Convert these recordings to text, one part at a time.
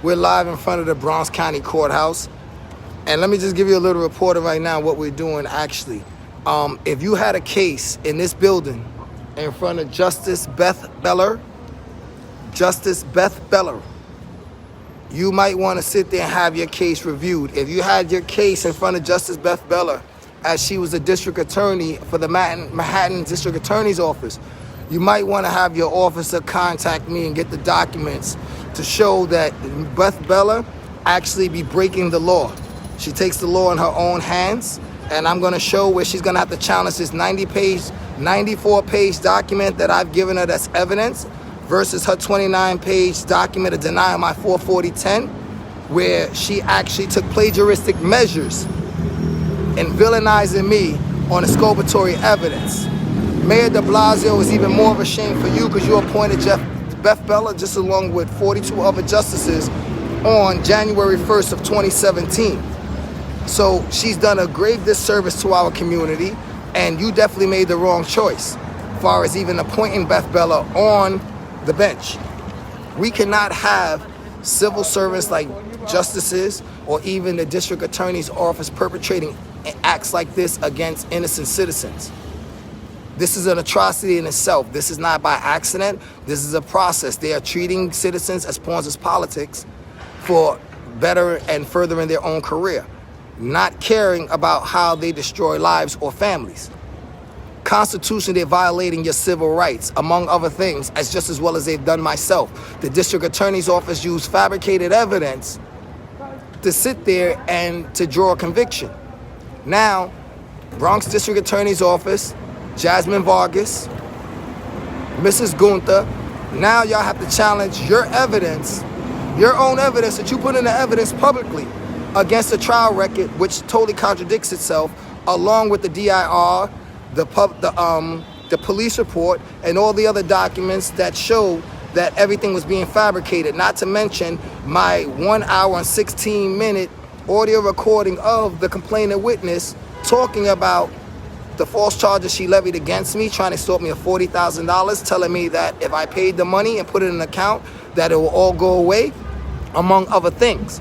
We're live in front of the Bronx County Courthouse. And let me just give you a little report of right now what we're doing actually. If you had a case in this building in front of Justice Beth Beller, you might want to sit there and have your case reviewed. If you had your case in front of Justice Beth Beller, as she was a district attorney for the Manhattan District Attorney's office, you might want to have your officer contact me and get the documents to show that Beth Beller actually be breaking the law. She takes the law in her own hands, and I'm going to show where she's going to have to challenge this 94-page document that I've given her that's evidence versus her 29-page document of denial my 44010, where she actually took plagiaristic measures and villainizing me on exculpatory evidence. Mayor de Blasio is even more of a shame for you because you appointed Beth Beller just along with 42 other justices on January 1st of 2017. So she's done a grave disservice to our community, and you definitely made the wrong choice as far as even appointing Beth Beller on the bench. We cannot have civil servants like justices or even the district attorney's office perpetrating acts like this against innocent citizens. This is an atrocity in itself. This is not by accident. This is a process. They are treating citizens as pawns of politics for better and furthering their own career, not caring about how they destroy lives or families. Constitution, they're violating your civil rights, among other things, as just as well as they've done myself. The district attorney's office used fabricated evidence to sit there and to draw a conviction. Now, Bronx District Attorney's office, Jasmine Vargas, Mrs. Gunther, now y'all have to challenge your evidence, your own evidence that you put in the evidence publicly against the trial record, which totally contradicts itself, along with the DIR, the police report, and all the other documents that show that everything was being fabricated, not to mention my 1 hour and 16-minute audio recording of the complainant witness talking about the false charges she levied against me, trying to extort me of $40,000, telling me that if I paid the money and put it in an account, that it will all go away, among other things.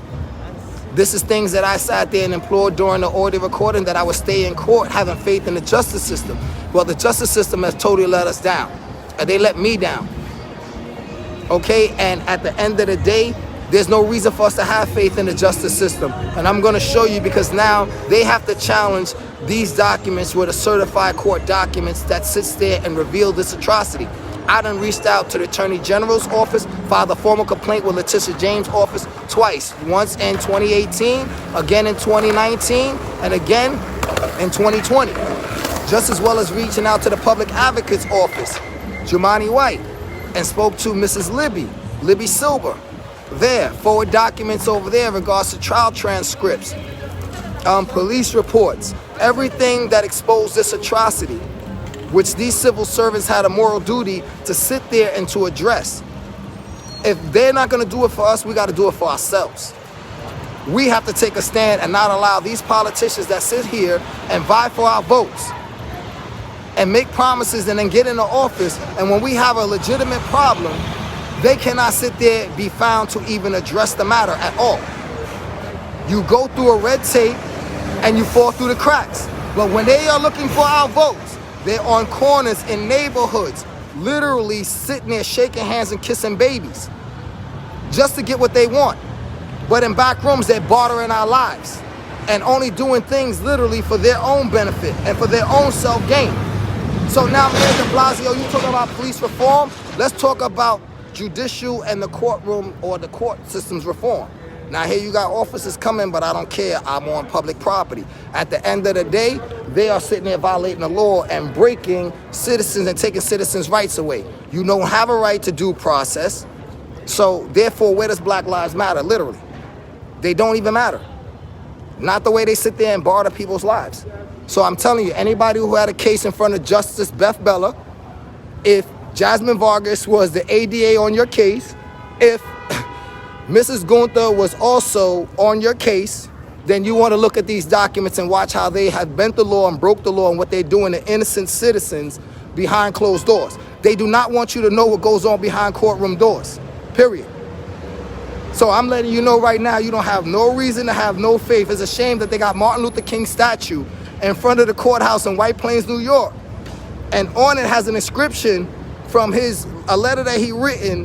This is things that I sat there and implored during the audio recording, that I would stay in court having faith in the justice system. Well, the justice system has totally let us down. And they let me down. Okay, and at the end of the day, there's no reason for us to have faith in the justice system. And I'm going to show you, because now they have to challenge these documents with a certified court documents that sits there and reveal this atrocity. I done reached out to the Attorney General's office, filed a formal complaint with Letitia James' office twice. Once in 2018, again in 2019, and again in 2020. Just as well as reaching out to the Public Advocate's office, Jumani White, and spoke to Mrs. Libby Silver. There, forward documents over there in regards to trial transcripts, police reports, everything that exposed this atrocity, which these civil servants had a moral duty to sit there and to address. If they're not going to do it for us, we got to do it for ourselves. We have to take a stand and not allow these politicians that sit here and vie for our votes and make promises and then get into office, and when we have a legitimate problem, they cannot sit there and be found to even address the matter at all. You go through a red tape and you fall through the cracks. But when they are looking for our votes, they're on corners in neighborhoods, literally sitting there shaking hands and kissing babies just to get what they want. But in back rooms, they're bartering our lives and only doing things literally for their own benefit and for their own self-gain. So now, Mayor de Blasio, you talking about police reform? Let's talk about judicial and the courtroom or the court system's reform. Now here you got officers coming, but I don't care. I'm on public property. At the end of the day, they are sitting there violating the law and breaking citizens and taking citizens' rights away. You don't have a right to due process. So therefore, where does Black Lives Matter? Literally, they don't even matter. Not the way they sit there and barter people's lives. So I'm telling you, anybody who had a case in front of Justice Beth Beller, if Jasmine Vargas was the ADA on your case, if Mrs. Gunther was also on your case, then you want to look at these documents and watch how they have bent the law and broke the law and what they're doing to innocent citizens behind closed doors. They do not want you to know what goes on behind courtroom doors, period. So I'm letting you know right now, you don't have no reason to have no faith. It's a shame that they got Martin Luther King statue in front of the courthouse in White Plains, New York. And on it has an inscription from a letter that he written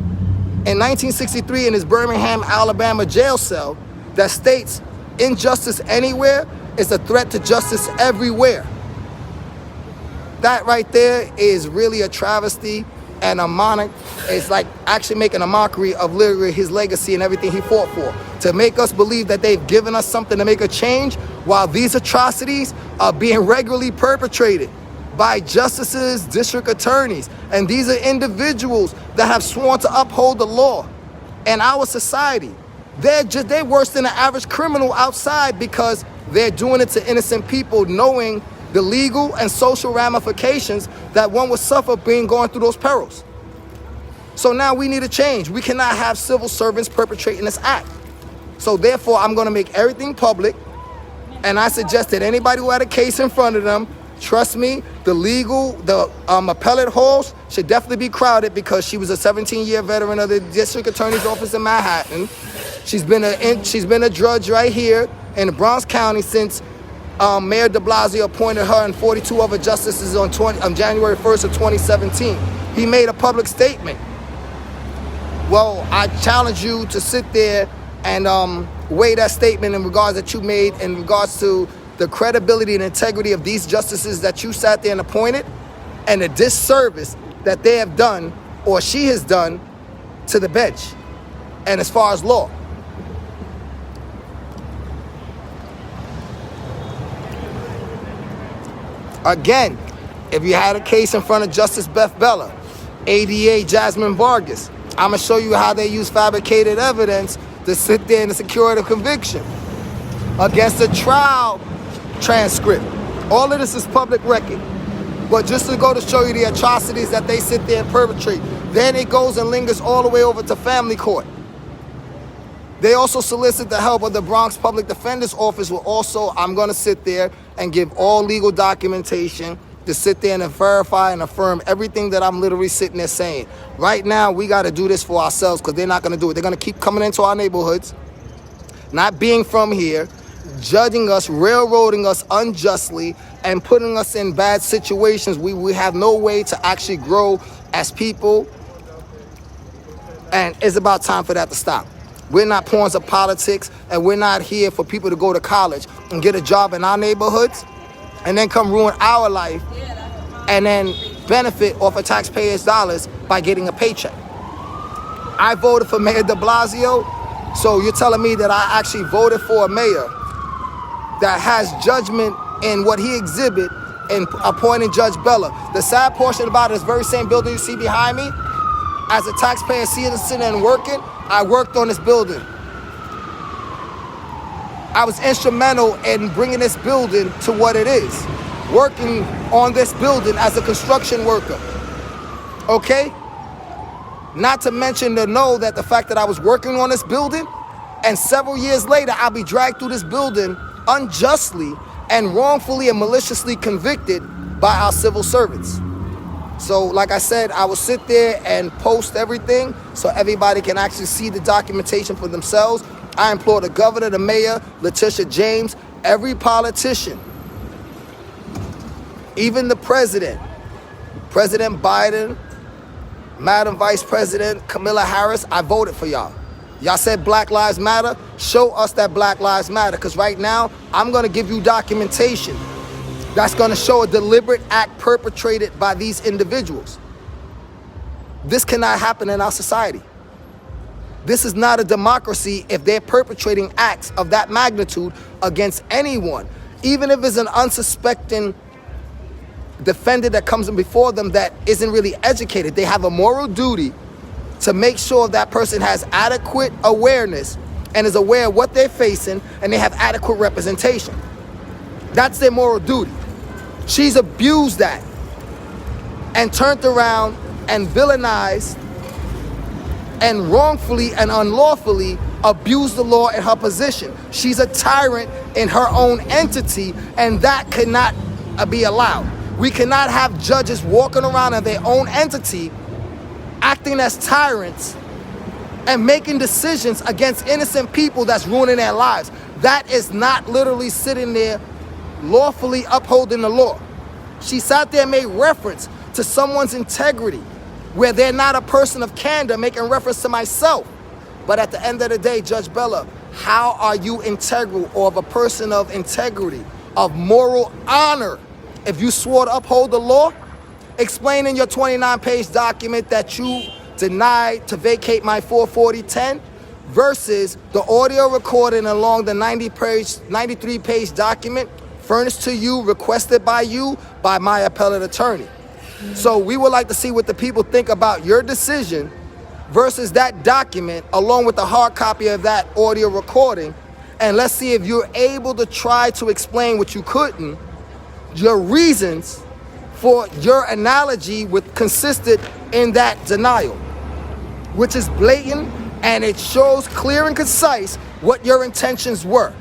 in 1963 in his Birmingham, Alabama jail cell that states, injustice anywhere is a threat to justice everywhere. That right there is really a travesty and a monarch. It's like actually making a mockery of literally his legacy and everything he fought for. To make us believe that they've given us something to make a change while these atrocities are being regularly perpetrated by justices, district attorneys. And these are individuals that have sworn to uphold the law in our society. They're worse than the average criminal outside because they're doing it to innocent people, knowing the legal and social ramifications that one would suffer going through those perils. So now we need a change. We cannot have civil servants perpetrating this act. So therefore, I'm going to make everything public. And I suggest that anybody who had a case in front of them, trust me, the appellate halls should definitely be crowded because she was a 17-year veteran of the district attorney's office in Manhattan. She's been a judge right here in the Bronx County since Mayor de Blasio appointed her and 42 other justices on January 1st of 2017. He made a public statement. Well, I challenge you to sit there and weigh that statement in regards that you made in regards to the credibility and integrity of these justices that you sat there and appointed and the disservice that they have done or she has done to the bench and as far as law. Again, if you had a case in front of Justice Beth Beller, ADA Jasmine Vargas, I'm going to show you how they use fabricated evidence to sit there and secure the conviction against a trial transcript. All of this is public record. But just to go to show you the atrocities that they sit there and perpetrate, then it goes and lingers all the way over to family court. They also solicit the help of the Bronx Public Defender's Office, where also I'm going to sit there and give all legal documentation to sit there and verify and affirm everything that I'm literally sitting there saying. Right now, we got to do this for ourselves because they're not going to do it. They're going to keep coming into our neighborhoods, not being from here, judging us, railroading us unjustly, and putting us in bad situations. We have no way to actually grow as people, and it's about time for that to stop. We're not pawns of politics, and we're not here for people to go to college and get a job in our neighborhoods and then come ruin our life and then benefit off of taxpayers' dollars by getting a paycheck. I voted for Mayor de Blasio, so you're telling me that I actually voted for a mayor that has judgment in what he exhibit in appointing Judge Beller. The sad portion about it is very same building you see behind me. As a taxpayer citizen and working, I worked on this building. I was instrumental in bringing this building to what it is. Working on this building as a construction worker. Okay? Not to mention to know that the fact that I was working on this building and several years later I'll be dragged through this building unjustly and wrongfully and maliciously convicted by our civil servants. So like I said, I will sit there and post everything so everybody can actually see the documentation for themselves. I implore the governor, the mayor, Letitia James, every politician, even the president, President Biden, Madam Vice President Kamala Harris, I voted for y'all. Y'all said Black Lives Matter. Show us that Black Lives Matter, because right now I'm going to give you documentation that's going to show a deliberate act perpetrated by these individuals. This cannot happen in our society. This is not a democracy if they're perpetrating acts of that magnitude against anyone, even if it's an unsuspecting defendant that comes in before them that isn't really educated. They have a moral duty to make sure that person has adequate awareness and is aware of what they're facing, and they have adequate representation. That's their moral duty. She's abused that and turned around and villainized and wrongfully and unlawfully abused the law in her position. She's a tyrant in her own entity, and that cannot be allowed. We cannot have judges walking around in their own entity acting as tyrants and making decisions against innocent people that's ruining their lives. That is not literally sitting there lawfully upholding the law. She sat there and made reference to someone's integrity, where they're not a person of candor, making reference to myself. But at the end of the day, Judge Beller, how are you integral or of a person of integrity, of moral honor, if you swore to uphold the law? Explain in your 29-page document that you denied to vacate my 44010 versus the audio recording along the 93-page document furnished to you, requested by you, by my appellate attorney. So we would like to see what the people think about your decision versus that document along with the hard copy of that audio recording. And let's see if you're able to try to explain what you couldn't, your reasons for your analogy with consisted in that denial, which is blatant, and it shows clear and concise what your intentions were.